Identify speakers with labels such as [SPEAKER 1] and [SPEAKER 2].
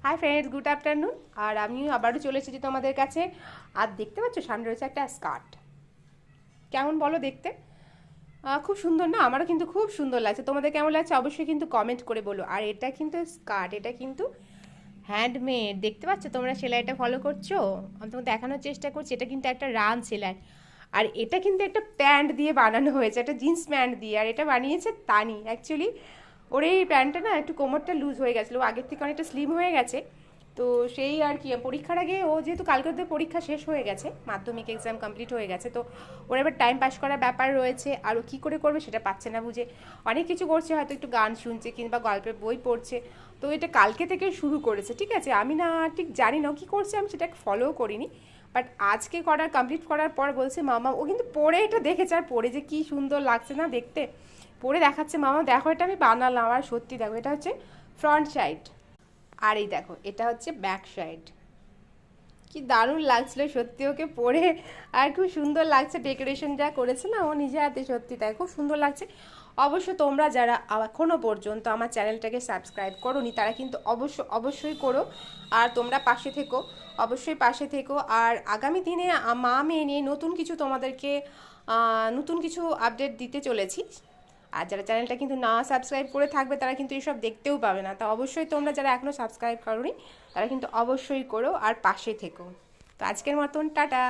[SPEAKER 1] High friends, good afternoon. আর আমি আবারও চলে এসেছি তোমাদের কাছে। আর দেখতে পাচ্ছ সামনে রয়েছে একটা স্কার্ট। কেমন বলো দেখতে? খুব সুন্দর না? আমারও কিন্তু খুব সুন্দর লাগছে। তোমাদের কেমন লাগছে অবশ্যই কিন্তু কমেন্ট করে বলো। আর এটা কিন্তু স্কার্ট, এটা কিন্তু হ্যান্ডমেড। দেখতে পাচ্ছ তোমরা সেলাইটা ফলো করছো? আমি তোমাকে দেখানোর চেষ্টা করছি। এটা কিন্তু একটা রান সেলাই। আর এটা কিন্তু একটা প্যান্ট দিয়ে বানানো হয়েছে, একটা জিন্স প্যান্ট দিয়ে। আর এটা বানিয়েছে তানি। অ্যাকচুয়ালি ওর এই প্যান্টটা না একটু কোমরটা লুজ হয়ে গেছিলো, ও আগের থেকে অনেকটা স্লিম হয়ে গেছে। তো সেই আর কি, পরীক্ষার আগে ও যেহেতু কালকে ওদের পরীক্ষা শেষ হয়ে গেছে, মাধ্যমিক এক্সাম কমপ্লিট হয়ে গেছে, তো ওর এবার টাইম পাস করার ব্যাপার রয়েছে। আর ও কী করে করবে সেটা পাচ্ছে না বুঝে, অনেক কিছু করছে, হয়তো একটু গান শুনছে কিংবা গল্পের বই পড়ছে। তো এটা কালকে থেকে শুরু করেছে, ঠিক আছে? আমি না ঠিক জানি না ও কী করছে, আমি সেটা ফলোও করিনি। বাট আজকে কমপ্লিট করার পর বলছে মামা, ও কিন্তু পরে এটা দেখেছে, আর পরে যে কী সুন্দর লাগছে না দেখতে, পরে দেখাচ্ছে মামা দেখো এটা আমি বানালাম। আর সত্যি দেখো, এটা হচ্ছে ফ্রন্ট সাইড, আর এই দেখো এটা হচ্ছে ব্যাক সাইড। কি দারুণ লাগছিল সত্যি ওকে পরে, আর খুব সুন্দর লাগছে ডেকোরেশন যা করেছে না ও নিজে হাতে, সত্যি তাই খুব সুন্দর লাগছে। অবশ্য তোমরা যারা এখনও পর্যন্ত আমার চ্যানেলটাকে সাবস্ক্রাইব করোনি তারা কিন্তু অবশ্যই করো। আর তোমরা পাশে থেকো, অবশ্যই পাশে থেকো। আর আগামী দিনে মা মেয়ে নিয়ে নতুন কিছু তোমাদেরকে নতুন কিছু আপডেট দিতে চলেছি। আর যারা চ্যানেলটা কিন্তু না সাবস্ক্রাইব করে থাকবে তারা কিন্তু এসব দেখতেও পাবে না। তা অবশ্যই তোমরা যারা এখনও সাবস্ক্রাইব করোনি তারা কিন্তু অবশ্যই করো আর পাশে থেকো। তো আজকের মতন টাটা।